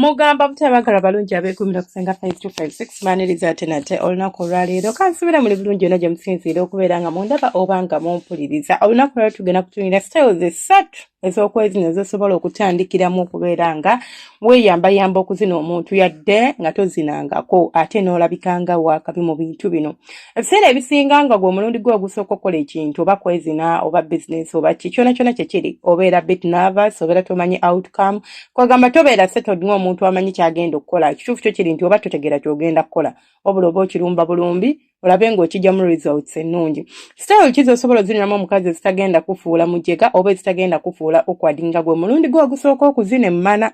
Mugamba butabagala balungi abeekumira kusenga 5256 maniriza ate nate olunaku olwaleero kansubira muli bulungi yonna gye musinziira okubeera nga mundaba oba nga mumpuliriza olunaku olwaleero tugenda kutunira styles essatu ez'okwezina zosobola okutandikiramu okubeera nga weeyambayamba okuzina omuntu yadde nga tozinangako ate n'olabikanga wakabi mu bintu bino. Ebiseera ebisinga nga gwe omulundi gwe ogusooka okukola ekintu oba kwezina oba business oba ki kyona kyona kyekiri obeera bit nervous obeera tomanyi outcome kwagamba tobeera settled ng'omuntu amanyi kyagenda okukola kituufu kyo kiri nti oba totegeera kyogenda kukola wabula oba okirumba bulumbi olabe ng'okijjamu results ennungi. Style ki z'osobola oziniramu omukazi ezitagenda kufuula mujega oba ezitagenda kufuula awkward nga gwe omulundi gwe ogusooka okuzina emmana.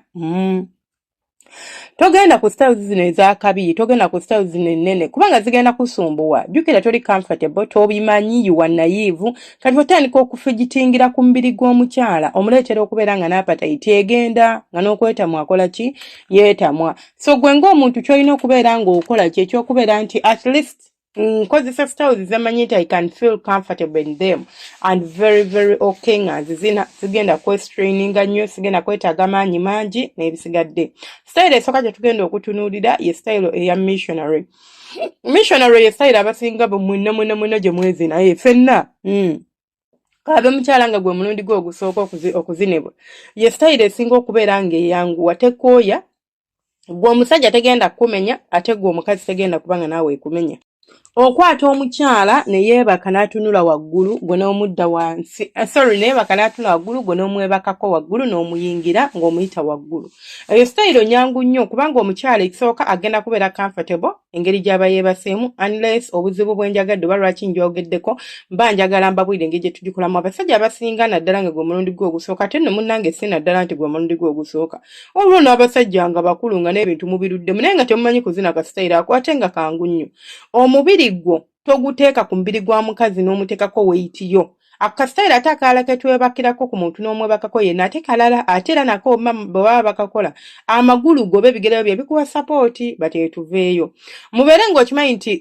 Togenda ku styles zino ez'akabi, togenda ku styles zino ennene kubanga zigenda kusumbuwa. Jjukira toli comfortable, tobimanyi, you are naive, kati otandika okufigitingira ku mubiri gw'omukyala omuleetera okubeera nga n'appetite egenda nga n'okwetamwa akola ki yeetamwa. So gwe ng'omuntu ky'olina okubeera ng'okola kye ky'okubeera nti at least nkozesa styles zemanyi nti I can feel comfortable in them and very okay nga zizina zigenda kwestraininga nnyo sigenda kwetaaga maanyi mangi n'ebisigadde. Style esooka gye tugenda okutunuulira ye style eya missionary. Missionary ye style abasinga mwenna gye mwezina ffenna kabe mukyala nga gwe mulundi gwe ogusooka okuzinibwa ye style esinga okubeera ng'eyanguwa tekooya gwe omusajja tegenda kukumenya ate gwe omukazi tegenda kubanga naawe ekumenya. Okwata omukyala ne yeebaka n'atunula waggulu gwe n'omudda wansi ne yeebaka n'atunula waggulu gwe n'omwebakako waggulu n'omuyingira ng'omuyita waggulu. Eyo style nyangu nnyo kubanga omukyala ekisooka agenda kubeera comfortable engeri gy'aba yeebaseemu unless obuzibu bwenjagadde oba lwaki njogeddeko mba njagala mbabwire engeri gye tugikolamu. Abasajja abasinga naddala nga gwe omulundi gwe ogusooka ate nno munnange si naddala nti gwe omulundi gwe ogusooka olwo n'abasajja nga bakulu nga n'ebintu mubiruddemu naye nga temumanyi kuzina ka style ako ate nga kangu nnyo. Omubiri gwo toguteeka ku mubiri gwa mukazi n'omuteekako weight yo. Akasitayira ate akalala ke twebakirako ku muntu n'omwebakako yenna ate kalala ate era nako bwe baba bakakola amagulu go b'ebigere bye bikuwa support bateetuveeyo. Mubeere ng'okimanyi nti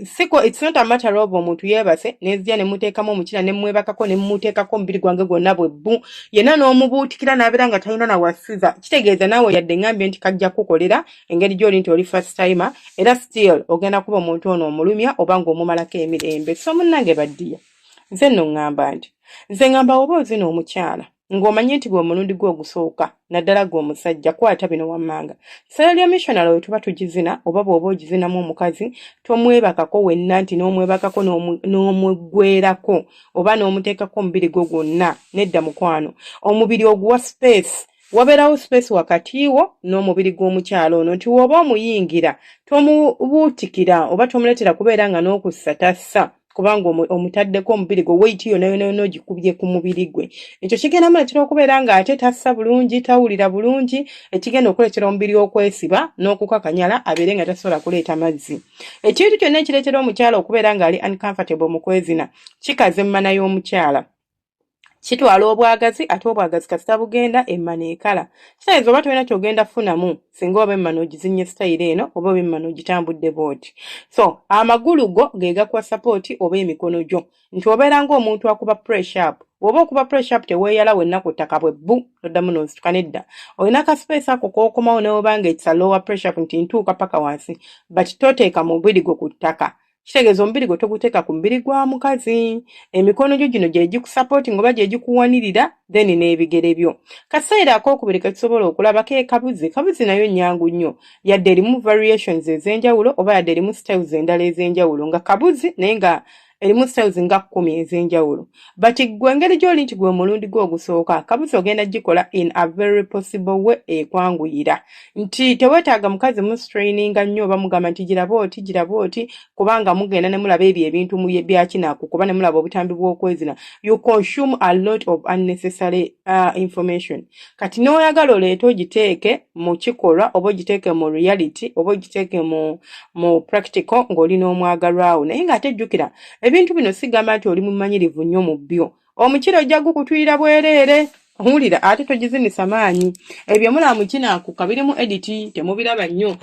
it's not a matter of omuntu yeebase n'ezija ne muteekamu omukira ne mwebakako ne muteekako omubiri gwange gwonna bwe bbu yenna n'omubuutikira n'abeera nga talina na wasiza kitegeeza naawe yadde ngambye nti kajja kukolera engeri gy'oli nti oli first timer era still ogenda kuba omuntu ono omulumya oba ng'omumalako emirembe. So munnange baddiya nze nno ngamba nti nze ngamba oba ozina omukyala ng'omanyi nti gwe omulundi gwe ogusooka naddala gwe omusajja kwata bino wammanga. Style ya missionary we tuba tugizina oba bw'oba ogizinamu omukazi tomwebakako wenna nti n'omwebakako n'omugwerako oba n'omuteekako omubiri gwo gwonna nedda mukwano. Omubiri oguwa space wabeerawo space wakati wo n'omubiri gw'omukyala ono nti woba omuyingira tomubuutikira oba tomuleetera kubeera nga n'okussa tassa kubanga omutaddeko omubiri gwe weight yo nayo ogikubye ku mubiri gwe. Ekyo kigenda muleetera okubeera nga ate tassa bulungi tawulira bulungi ekigenda okuleetera omubiri okwesiba n'okukakanyala abeere nga tasobola kuleeta mazzi. Ekintu kyonna ekireetera omukyala okubeera ng'ali uncomfortable mu kwezina kikaza emmana y'omukyala. Kitwala obwagazi ate obwagazi kasita bugenda emmana ekala. Kitegeeza oba tolina kyogenda funamu singa oba emmana ogizinye style eno oba oba emmana ogitambudde bw'oti. So amagulu go ge gakuwa support oba emikono gyo nti obeera ng'omuntu akuba press up. Oba okuba press up teweeyala wenna ku ttaka bwe bbu toddamu n'osituka nedda. Olina ka space ako k'okomawo n'obanga it's a lower pressure up nti ntuuka paka wansi but toteeka mu mubiri gwo ku ttaka. Kitegeeza omubiri gwe toguteeka ku mubiri gwa mukazi. Emikono gyo gino gye gikusupporting oba gye gikuwanirira then n'ebigere byo. Kaseera ak'okubiri ke tusobola okulabako ekabuzi. Kabuzi nayo nnyangu nnyo yadde erimu variations ez'enjawulo oba yadde erimu styles endala ez'enjawulo nga kabuzi naye nga erimu styles nga 10 ez'enjawulo. But gwe engeri gy'oli nti gwe omulundi gwe ogusooka kabuzi ogenda gikola in a very possible way ekwanguyira nti teweetaaga mukazi mustraininga nnyo oba mugamba nti giraba oti kubanga mugenda ne mulaba ebyo ebintu bya kinaaku kuba ne mulaba obutambi bw'okwezina. You consume a lot of unnecessary information. Kati n'oyagala oleete ogiteeke mu kikolwa oba ogiteeke mu reality oba ogiteeke mu practical ng'oli n'omwagalwawo naye ng'ate jjukira ebintu bino sigamba nti oli mumanyirivu nnyo mu byo. Omukiro ojja gukutwira bwereere Hulira ate togizinisa maanyi. Ebyo mulaba mu kinaaku kabirimu edit temubiraba nnyo.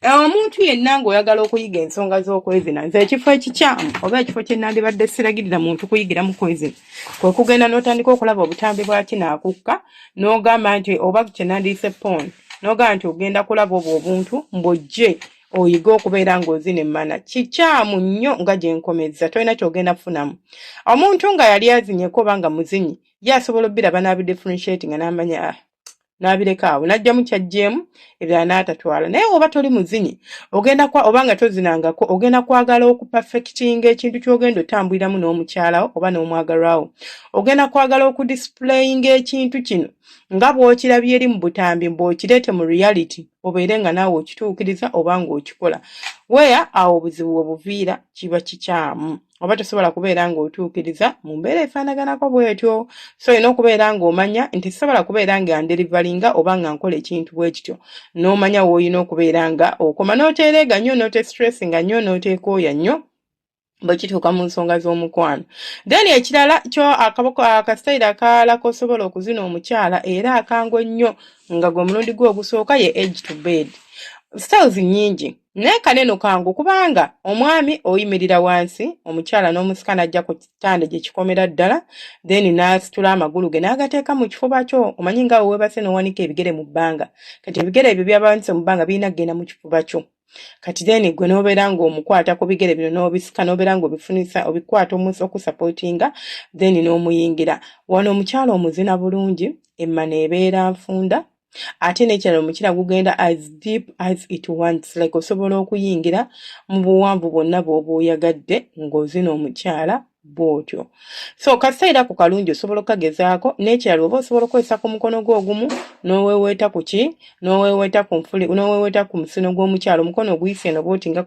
Omuntu yenna ng'oyagala okuyiga ensonga z'okwezina nze ekifo ekikyamu oba ekifo kye nandibadde siragirira muntu kuyigira mu kwezina kwe kugenda n'otandika okulaba obutambi bwa kinaakukka n'ogamba nti oba kye nandiise pon noga nti ogenda kulaba obwo obuntu mbojje oyiga okubeera ng'ozina emmana kikyamu nnyo nga gye nkomezza tolina kyogenda kufunamu. Omuntu nga yali azinyeko oba nga muzinyi ye asobola obbiraba n'abidifferentiating n'amanya n'abireka awo n'ajjamu kyajjeemu ebirala n'atatwala. Naye oba toli muzinyi ogenda oba nga tozinangako ogenda kwagala okupafekitinga ekintu ky'ogenda otambuliramu n'omukyalawo oba n'omwagalwawo. Ogenda kwagala okudisplayinga ekintu kino nga bw'okirabye eri mu butambi bw'okireete mu reality obeere nga naawe okituukiriza oba ng'okikola. Weya awo obuzibu obuviira kiba kikyamu oba tosobola kubeera ng'otuukiriza mu mbeera efaanaganako bw'etyo. So olina okubeera ng'omanya nti sobola kubeera nga nderivalinga oba nga nkola ekintu bwe kityo n'omanya w'olina okubeera nga okoma n'otereega nnyo n'otestressinga nnyo n'oteekooya nnyo bwe kituuka mu nsonga z'omukwano. Then ekirala kyo akasitayiri akalala k'osobola okuzina omukyala era akangwe nnyo nga gwe mulundi gwe ogusooka ye edge to bed. Styles nnyingi naye kaneno kangu kubanga omwami oyimirira wansi omukyala n'omusika n'ajja ku kitanda gye kikomera ddala then n'asitula amagulu ge n'agateeka mu kifuba kyo. Omanyi nga weebase n'owanika ebigere mu bbanga kati ebigere ebyo byabawanise mu bbanga birina kugenda mu kifuba kyo. Kati then gwe n'obeera ng'omukwata ku bigere bino n'obisika n'obeera ng'obifunisa obikwata okusapootinga then n'omuyingira. Wano omukyala omuzina bulungi emmana ebeera nfunda ate n'ekirala omukira gugenda as deep as it wants like osobola okuyingira mu buwanvu bwonna bw'oba oyagadde ng'ozina omukyala bw'otyo. So kasitayiri ako kalungi osobola okagezaako n'ekirala oba osobola okukozesa ku mukono gwo ogumu n'oweeweeta ku ki n'oweeweeta ku nfuli n'oweeweeta ku musino gw'omukyala omukono oguyise eno bw'oti nga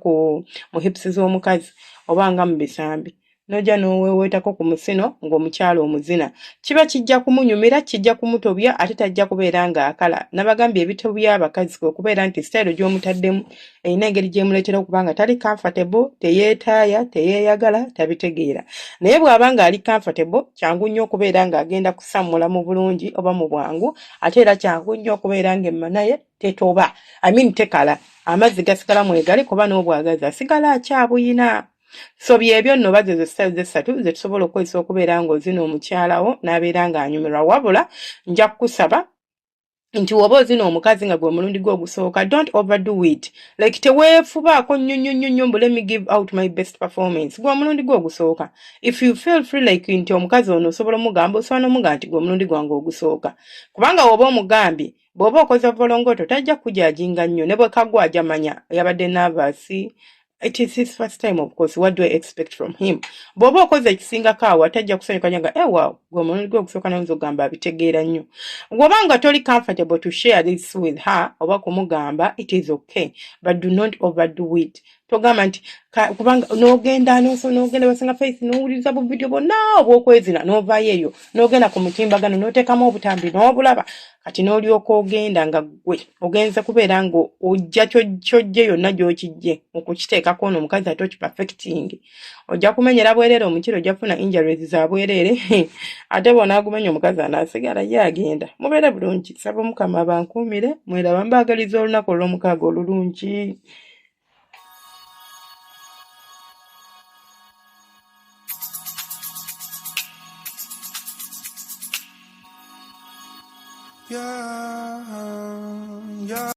mu hips z'omukazi oba nga mu bisambi n'ojja n'oweeweetako ku musino ng'omukyala omuzina. Kiba kijja kumunyumira kijja kumutobya ate tajja kubeera ng'akala. Nabagambye ebitobya abakazi kwe okubeera nti sitayiro gy'omutaddemu erina engeri gy'emuleetera okuba nga tali comfortable teyeetaaya teyeeyagala tabitegeera. Naye bw'aba nga ali comfortable kyangu nnyo okubeera ng'agenda kusammula mu bulungi oba mu bwangu ate era kyangu nnyo okubeera ng'emmana ye tetoba tekala amazzi gasigala mwegali kuba n'obwagazi asigala akyabuyina. So byebyo nno bazezo styles essatu ze tusobola okukozesa okubeera ng'ozina omukyalawo n'abeera ng'anyumirwa. Wabula nja kukusaba nti woba ozina omukazi nga gwe mulundi gwe ogusooka don't overdo it like teweefubaako nnyo mbu let me give out my best performance gwe mulundi gwe ogusooka. If you feel free like nti omukazi ono osobola omugamba osobola n'omugamba nti gwe mulundi gwange ogusooka kubanga woba omugambye bw'oba okoza volongoto tajja kujajinga nnyo ne bwe kagwa ajamanya yabadde nervous. It is his first time, of course. What do I expect from him? Bw'oba okoze ekisingako awo atajja kusanyuka nga wow gwe mulundi gwe ogusooka n'oyinza okugamba abitegeera nnyo. Bw'oba toli comfortable to share this with her oba kumugamba it is okay but do not overdo it. Togamba nti kubanga n'ogenda basinga face n'owuliriza bu video bonna obw'okwezina n'ovaayo eyo n'ogenda ku mutimbagano n'oteekamu obutambi n'obulaba kati n'olyoka ogenda nga gwe ogenza kubeera ng'ojja kyojje yonna gy'okijje okukiteekako ono omukazi ate okipafekitingi ojja kumenyera bwereere omukiro ojja kufuna injuries za bwereere ate bw'onaagumenya omukazi anaasigala ye agenda. Mubeere bulungi saba Mukama bankuumire mweraba mbaagaliza olunaku olw'omukaaga olulungi. Yeah.